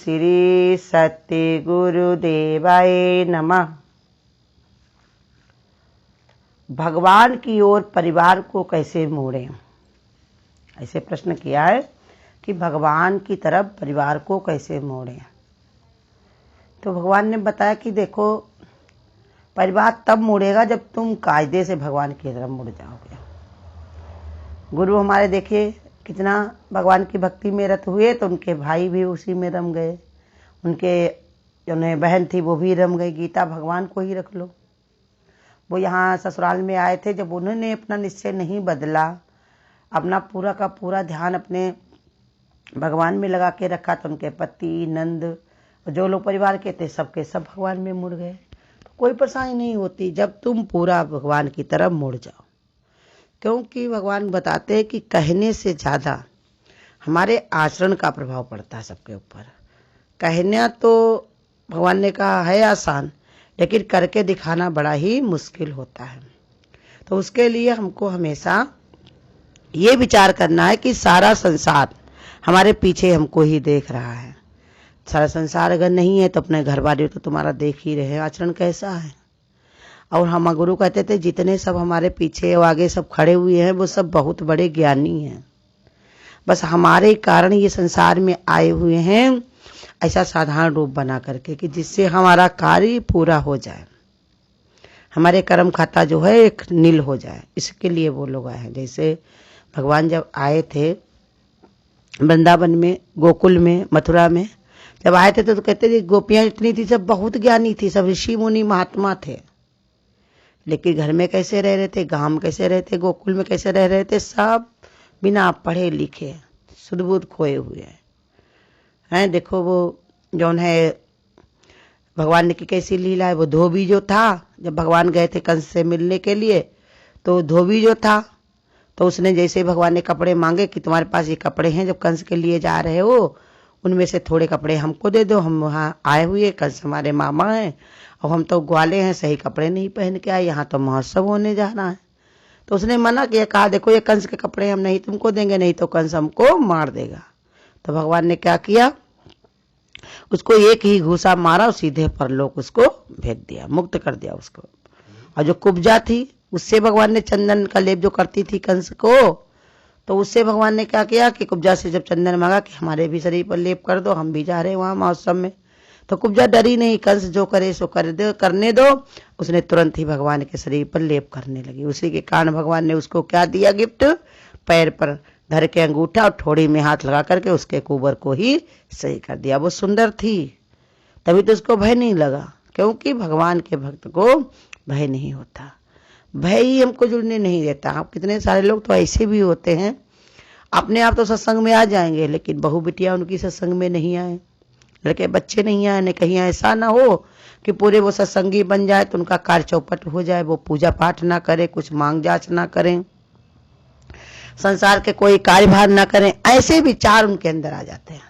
श्री सत्य गुरुदेवाय नमः। भगवान की ओर परिवार को कैसे मोड़ें, ऐसे प्रश्न किया है कि भगवान की तरफ परिवार को कैसे मोड़ें। तो भगवान ने बताया कि देखो, परिवार तब मुड़ेगा जब तुम कायदे से भगवान की तरफ मुड़ जाओगे। गुरु हमारे देखिए कितना भगवान की भक्ति में रत हुए, तो उनके भाई भी उसी में रम गए, उनके जो बहन थी वो भी रम गई। गीता भगवान को ही रख लो। वो यहाँ ससुराल में आए थे, जब उन्होंने अपना निश्चय नहीं बदला, अपना पूरा का पूरा ध्यान अपने भगवान में लगा के रखा, तो उनके पति नंद जो लोग परिवार के थे सबके सब भगवान में मुड़ गए। तो कोई परेशानी नहीं होती जब तुम पूरा भगवान की तरफ मुड़ जाओ, क्योंकि भगवान बताते हैं कि कहने से ज़्यादा हमारे आचरण का प्रभाव पड़ता है सबके ऊपर। कहना तो भगवान ने कहा है आसान, लेकिन करके दिखाना बड़ा ही मुश्किल होता है। तो उसके लिए हमको हमेशा ये विचार करना है कि सारा संसार हमारे पीछे हमको ही देख रहा है। सारा संसार अगर नहीं है तो अपने घर वाले तो तुम्हारा देख ही रहे आचरण कैसा है। और हम गुरु कहते थे जितने सब हमारे पीछे और आगे सब खड़े हुए हैं वो सब बहुत बड़े ज्ञानी हैं, बस हमारे कारण ये संसार में आए हुए हैं ऐसा साधारण रूप बना करके कि जिससे हमारा कार्य पूरा हो जाए, हमारे कर्म खाता जो है एक नील हो जाए, इसके लिए वो लोग आए हैं। जैसे भगवान जब आए थे वृंदावन में, गोकुल में, मथुरा में जब आए थे तो कहते थे गोपियां जितनी थी सब बहुत ज्ञानी थी, सब ऋषि मुनि महात्मा थे, लेकिन घर में कैसे रह रहे थे, गांव में कैसे रहे थे, गोकुल में कैसे रह रहे थे, सब बिना पढ़े लिखे सुध बुध खोए हुए हैं। देखो वो जौन है भगवान ने की कैसी लीला है। वो धोबी जो था, जब भगवान गए थे कंस से मिलने के लिए, तो धोबी जो था तो उसने जैसे भगवान ने कपड़े मांगे कि तुम्हारे पास ये कपड़े हैं जब कंस के लिए जा रहे हो, उनमें से थोड़े कपड़े हमको दे दो, हम वहाँ आए हुए, कंस हमारे मामा हैं और हम तो ग्वाले हैं, सही कपड़े नहीं पहन के आए, यहाँ तो महोत्सव होने जाना है। तो उसने मना किया, कहा देखो ये कंस के कपड़े हम नहीं तुमको देंगे, नहीं तो कंस हमको मार देगा। तो भगवान ने क्या किया, उसको एक ही घूसा मारा और सीधे परलोक उसको भेज दिया, मुक्त कर दिया उसको। और जो कुब्जा थी उससे भगवान ने चंदन का लेप जो करती थी कंस को, तो उससे भगवान ने क्या किया कि कुब्जा से जब चंदन मांगा कि हमारे भी शरीर पर लेप कर दो, हम भी जा रहे हैं वहाँ महोत्सव में, तो कुब्जा डरी नहीं, कंस जो करे सो करने दो, उसने तुरंत ही भगवान के शरीर पर लेप करने लगी। उसी के कारण भगवान ने उसको क्या दिया गिफ्ट, पैर पर धर के अंगूठा और ठोड़ी में हाथ लगा करके उसके कुबर को ही सही कर दिया। वो सुंदर थी, तभी तो उसको भय नहीं लगा, क्योंकि भगवान के भक्त को भय नहीं होता, भय ही हमको जुड़ने नहीं देता। आप कितने सारे लोग तो ऐसे भी होते हैं, अपने आप तो सत्संग में आ जाएंगे, लेकिन बहू बिटिया उनकी सत्संग में नहीं आए, लड़के बच्चे नहीं आए, नहीं कहीं ऐसा ना हो कि पूरे वो सत्संगी बन जाए तो उनका कार्य चौपट हो जाए, वो पूजा पाठ ना करें, कुछ मांग जांच ना करें, संसार के कोई कार्यभार ना करें, ऐसे विचार उनके अंदर आ जाते हैं।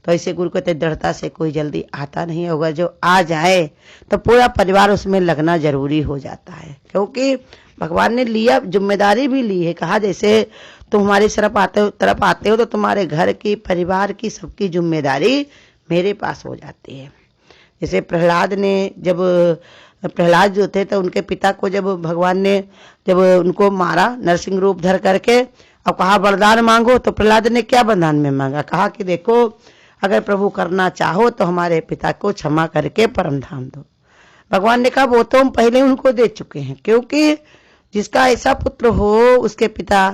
तो ऐसे गुरु कहते दृढ़ता से कोई जल्दी आता नहीं होगा, जो आ जाए तो पूरा परिवार उसमें लगना जरूरी हो जाता है, क्योंकि भगवान ने लिया, जिम्मेदारी भी ली है। कहा जैसे तुम हमारी तरफ आते हो तो तुम्हारे घर की, परिवार की, सबकी जिम्मेदारी मेरे पास हो जाती है। जैसे प्रहलाद जो थे तो उनके पिता को जब भगवान ने जब उनको मारा नरसिंह रूप धर करके, अब कहा वरदान मांगो, तो प्रहलाद ने क्या वरदान में मांगा, कहा कि देखो अगर प्रभु करना चाहो तो हमारे पिता को क्षमा करके परम धाम दो। भगवान ने कहा वो तो हम पहले उनको दे चुके हैं, क्योंकि जिसका ऐसा पुत्र हो उसके पिता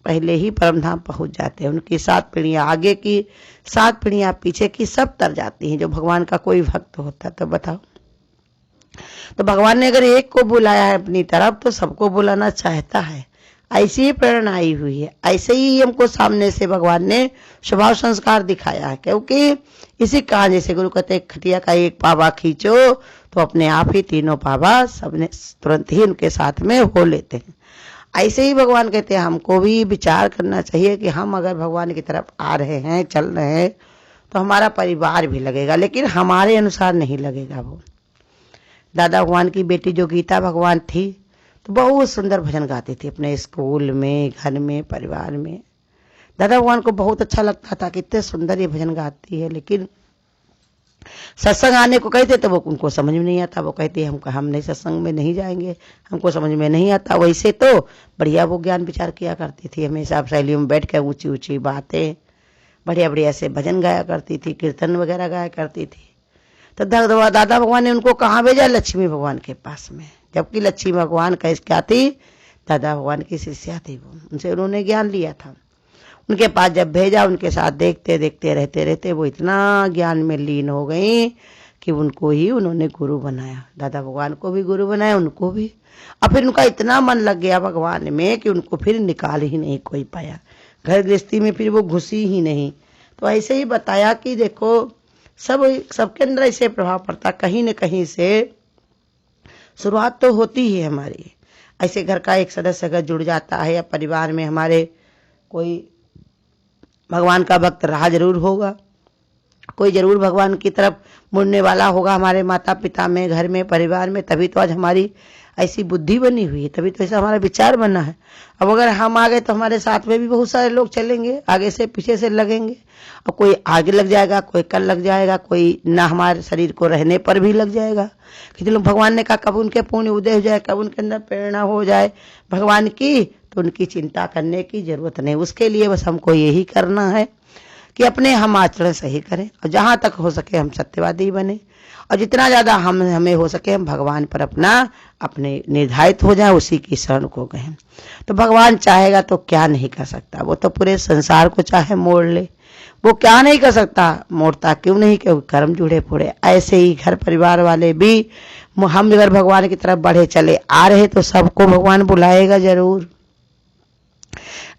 पहले ही परम धाम पहुंच जाते हैं, उनकी 7 पीढ़ियां आगे की, 7 पीढ़ियां पीछे की सब तर जाती हैं। जो भगवान का कोई भक्त होता तो बताओ, तो भगवान ने अगर एक को बुलाया है अपनी तरफ तो सबको बुलाना चाहता है, ऐसी ही प्रेरणा आई हुई है। ऐसे ही हमको सामने से भगवान ने स्वभाव संस्कार दिखाया है, क्योंकि इसी कारण जैसे गुरु कहते हैं खटिया का एक पावा खींचो तो अपने आप ही तीनों पावा सबने तुरंत ही उनके साथ में हो लेते हैं। ऐसे ही भगवान कहते हैं हमको भी विचार करना चाहिए कि हम अगर भगवान की तरफ आ रहे हैं, चल रहे हैं, तो हमारा परिवार भी लगेगा, लेकिन हमारे अनुसार नहीं लगेगा। वो दादा भगवान की बेटी जो गीता भगवान थी तो बहुत सुंदर भजन गाती थी अपने स्कूल में, घर में, परिवार में। दादा भगवान को बहुत अच्छा लगता था कि इतने सुंदर ये भजन गाती है, लेकिन सत्संग आने को कहते तो वो उनको समझ में नहीं आता, वो कहते हम नहीं सत्संग में नहीं जाएंगे, हमको समझ में नहीं आता। वैसे तो बढ़िया वो ज्ञान विचार किया करती थी, हमेशा शैलियों में बैठ कर ऊंची ऊंची बातें, बढ़िया बढ़िया से भजन गाया करती थी, कीर्तन वगैरह गाया करती थी। तो दादा भगवान ने उनको कहाँ भेजा? लक्ष्मी भगवान के पास में, जबकि लक्ष्मी भगवान क्या थी? दादा भगवान की शिष्या थी, वो उनसे उन्होंने ज्ञान लिया था। उनके पास जब भेजा, उनके साथ देखते देखते रहते वो इतना ज्ञान में लीन हो गई कि उनको ही उन्होंने गुरु बनाया। दादा भगवान को भी गुरु बनाया, उनको भी। और फिर उनका इतना मन लग गया भगवान में कि उनको फिर निकाल ही नहीं कोई पाया, घर गृहस्थी में फिर वो घुसी ही नहीं। तो ऐसे ही बताया कि देखो सबके अंदर ऐसे प्रभाव पड़ता, कहीं न कहीं से शुरुआत तो होती ही हमारी। ऐसे घर का एक सदस्य अगर जुड़ जाता है या परिवार में हमारे कोई भगवान का भक्त रहा जरूर होगा, कोई जरूर भगवान की तरफ मुड़ने वाला होगा हमारे माता पिता में, घर में, परिवार में, तभी तो आज हमारी ऐसी बुद्धि बनी हुई है, तभी तो ऐसा हमारा विचार बना है। अब अगर हम आ गए तो हमारे साथ में भी बहुत सारे लोग चलेंगे, आगे से पीछे से लगेंगे, और कोई आगे लग जाएगा, कोई कल लग जाएगा, कोई ना हमारे शरीर को रहने पर भी लग जाएगा। कितने लोग भगवान ने कहा कब उनके पुण्य उदय हो जाए, कब उनके अंदर प्रेरणा हो जाए भगवान की, तो उनकी चिंता करने की जरूरत नहीं। उसके लिए बस हमको यही करना है कि अपने हम आचरण सही करें, और जहां तक हो सके हम सत्यवादी बने, और जितना ज्यादा हमें हो सके हम भगवान पर अपने निर्धारित हो जाए, उसी की शरण को गए। तो भगवान चाहेगा तो क्या नहीं कर सकता, वो तो पूरे संसार को चाहे मोड़ ले, वो क्या नहीं कर सकता, मोड़ता क्यों नहीं, क्योंकि कर्म जुड़े पुड़े। ऐसे ही घर परिवार वाले भी, हम अगर भगवान की तरफ बढ़े चले आ रहे तो सबको भगवान बुलाएगा जरूर।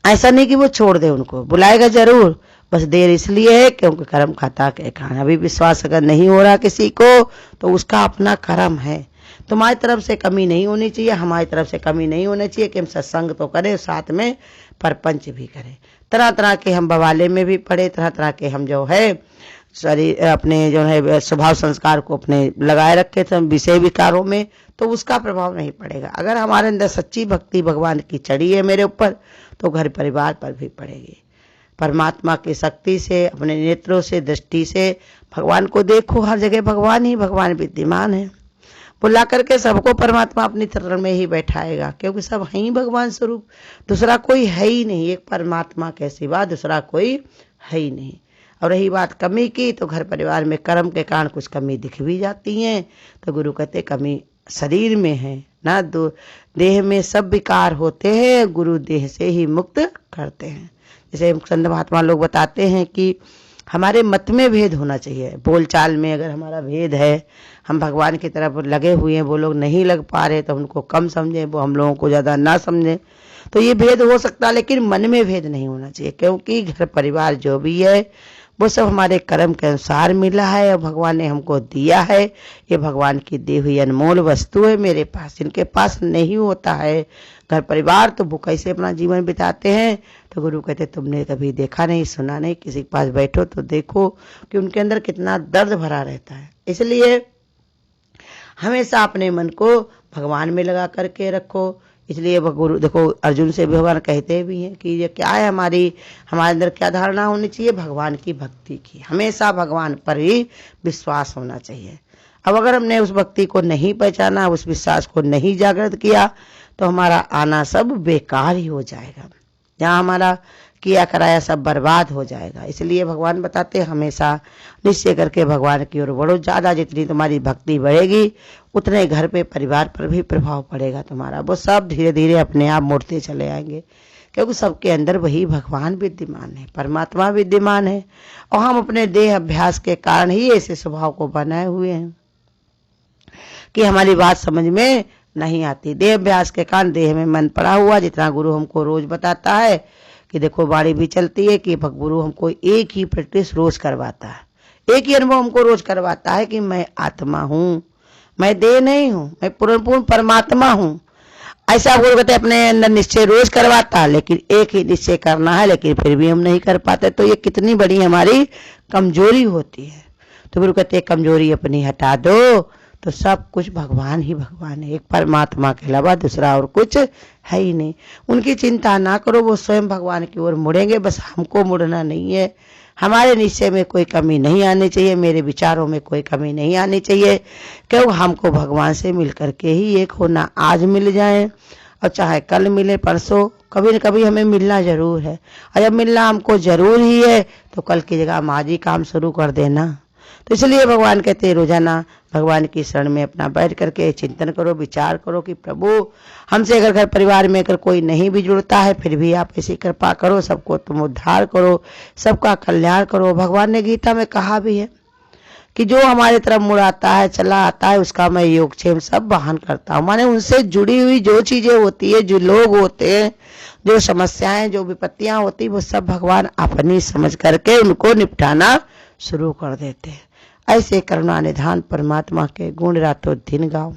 ऐसा नहीं कि वो छोड़ दे, उनको बुलाएगा जरूर, बस देर इसलिए है क्योंकि कर्म खाता के खाना। अभी विश्वास अगर नहीं हो रहा किसी को तो उसका अपना कर्म है। तुम्हारी तरफ से कमी नहीं होनी चाहिए, हमारी तरफ से कमी नहीं होनी चाहिए कि हम सत्संग तो करें, साथ में परपंच भी करें। तरह तरह के हम बवाले में भी पड़े, तरह तरह के हम जो है शरीर अपने जो है स्वभाव संस्कार को अपने लगाए रखे थे विषय विकारों में, तो उसका प्रभाव नहीं पड़ेगा। अगर हमारे अंदर सच्ची भक्ति भगवान की चढ़ी है मेरे ऊपर, तो घर परिवार पर भी पड़ेगी। परमात्मा की शक्ति से, अपने नेत्रों से, दृष्टि से भगवान को देखो, हर जगह भगवान ही भगवान विद्यमान है। बुला करके सबको परमात्मा अपनी चरण में ही बैठाएगा, क्योंकि सब है ही भगवान स्वरूप, दूसरा कोई है ही नहीं। एक परमात्मा के सिवा दूसरा कोई है ही नहीं। और रही बात कमी की, तो घर परिवार में कर्म के कारण कुछ कमी दिख भी जाती है, तो गुरु कहते कमी शरीर में है ना, देह में सब विकार होते हैं, गुरु देह से ही मुक्त करते हैं। जैसे संत महात्मा लोग बताते हैं कि हमारे मत में भेद होना चाहिए, बोलचाल में अगर हमारा भेद है, हम भगवान की तरफ लगे हुए हैं, वो लोग नहीं लग पा रहे तो उनको कम समझें, वो हम लोगों को ज़्यादा ना समझें, तो ये भेद हो सकता है, लेकिन मन में भेद नहीं होना चाहिए। क्योंकि घर परिवार जो भी है वो सब हमारे कर्म के अनुसार मिला है और भगवान ने हमको दिया है। ये भगवान की दी हुई अनमोल वस्तु है मेरे पास, जिनके पास नहीं होता है घर परिवार, तो वो कैसे अपना जीवन बिताते हैं। तो गुरु कहते तुमने कभी देखा नहीं, सुना नहीं, किसी के पास बैठो तो देखो कि उनके अंदर कितना दर्द भरा रहता है। इसलिए हमेशा अपने मन को भगवान में लगा करके रखो। इसलिए गुरु देखो अर्जुन से भगवान कहते भी हैं कि ये क्या है, हमारे अंदर क्या धारणा होनी चाहिए, भगवान की भक्ति की। हमेशा भगवान पर ही विश्वास होना चाहिए। अब अगर हमने उस भक्ति को नहीं पहचाना, उस विश्वास को नहीं जागृत किया, तो हमारा आना सब बेकार ही हो जाएगा, जहाँ हमारा किया कराया सब बर्बाद हो जाएगा। इसलिए भगवान बताते हमेशा निश्चय करके भगवान की ओर बढ़ो। ज़्यादा जितनी तुम्हारी भक्ति बढ़ेगी उतने घर पे परिवार पर भी प्रभाव पड़ेगा तुम्हारा, वो सब धीरे धीरे अपने आप मुड़ते चले आएंगे, क्योंकि सबके अंदर वही भगवान विद्यमान है, परमात्मा विद्यमान है। और हम अपने देह अभ्यास के कारण ही ऐसे स्वभाव को बनाए हुए हैं कि हमारी बात समझ में नहीं आती। देह अभ्यास के कारण देह में मन पड़ा हुआ, जितना गुरु हमको रोज बताता है कि देखो वाणी भी चलती है कि गुरु हमको एक ही प्रैक्टिस रोज करवाता है, एक ही अनुभव हमको रोज करवाता है कि मैं आत्मा हूँ, मैं देह नहीं हूँ, मैं पूर्ण परमात्मा हूँ। ऐसा गुरु कहते अपने अंदर निश्चय रोज करवाता, लेकिन एक ही निश्चय करना है, लेकिन फिर भी हम नहीं कर पाते, तो ये कितनी बड़ी हमारी कमजोरी होती है। तो गुरु कहते कमजोरी अपनी हटा दो, तो सब कुछ भगवान ही भगवान है, एक परमात्मा के अलावा दूसरा और कुछ है ही नहीं। उनकी चिंता ना करो, वो स्वयं भगवान की ओर मुड़ेंगे, बस हमको मुड़ना नहीं है। हमारे निश्चय में कोई कमी नहीं आनी चाहिए, मेरे विचारों में कोई कमी नहीं आनी चाहिए, क्योंकि हमको भगवान से मिल करके ही एक होना। आज मिल जाए और चाहे कल मिले, परसों, कभी न कभी हमें मिलना जरूर है। और जब मिलना हमको जरूर ही है तो कल की जगह हम आज ही काम शुरू कर देना। तो इसलिए भगवान कहते हैं रोजाना भगवान की शरण में अपना बैठ करके चिंतन करो, विचार करो कि प्रभु हमसे अगर घर परिवार में अगर कोई नहीं भी जुड़ता है फिर भी आप ऐसी कृपा करो, सबको तुम उद्धार करो, सबका कल्याण करो। भगवान ने गीता में कहा भी है कि जो हमारे तरफ मुड़ आता है, चला आता है, उसका मैं योगक्षेम सब वाहन करता हूँ। माने उनसे जुड़ी हुई जो चीजें होती है, जो लोग होते हैं, जो समस्याएं, जो विपत्तियां होती, वो सब भगवान अपनी समझ करके उनको निपटाना शुरू कर देते हैं। ऐसे करुणा निधान परमात्मा के गुण रातों दिन गाओ।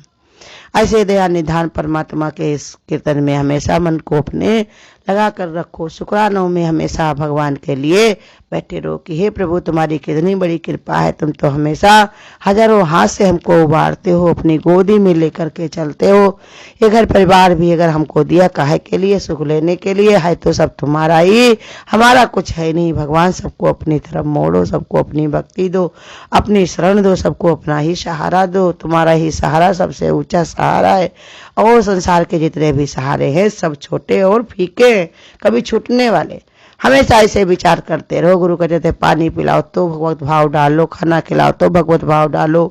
ऐसे दया निधान परमात्मा के इस कीर्तन में हमेशा मन को अपने लगा कर रखो। शुक्रानों में हमेशा भगवान के लिए बैठे रहो कि हे प्रभु तुम्हारी कितनी बड़ी कृपा है, तुम तो हमेशा हजारों हाथ से हमको उबारते हो, अपनी गोदी में लेकर के चलते हो। ये घर परिवार भी अगर हमको दिया काहे के लिए, सुख लेने के लिए है, तो सब तुम्हारा ही, हमारा कुछ है नहीं। भगवान सबको अपनी तरफ मोड़ो, सबको अपनी भक्ति दो, अपनी शरण दो, सबको अपना ही सहारा दो। तुम्हारा ही सहारा सबसे ऊंचा सहारा है, और संसार के जितने भी सहारे हैं सब छोटे और फीके, कभी छूटने वाले। हमेशा ऐसे विचार करते रहो। गुरु कहते थे पानी पिलाओ तो भगवत भाव डालो, खाना खिलाओ तो भगवत भाव डालो,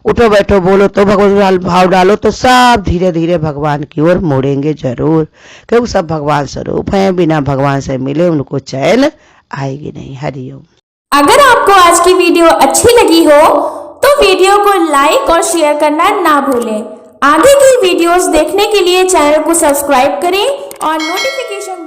उठो बैठो बोलो तो भगवत भाव डालो, तो सब धीरे धीरे भगवान की ओर मोड़ेंगे जरूर, क्योंकि सब भगवान स्वरूप हैं। बिना भगवान से मिले उनको चैन आएगी नहीं। हरिओम। अगर आपको आज की वीडियो अच्छी लगी हो तो वीडियो को लाइक और शेयर करना ना भूलें। आगे की वीडियोस देखने के लिए चैनल को सब्सक्राइब करें और नोटिफिकेशन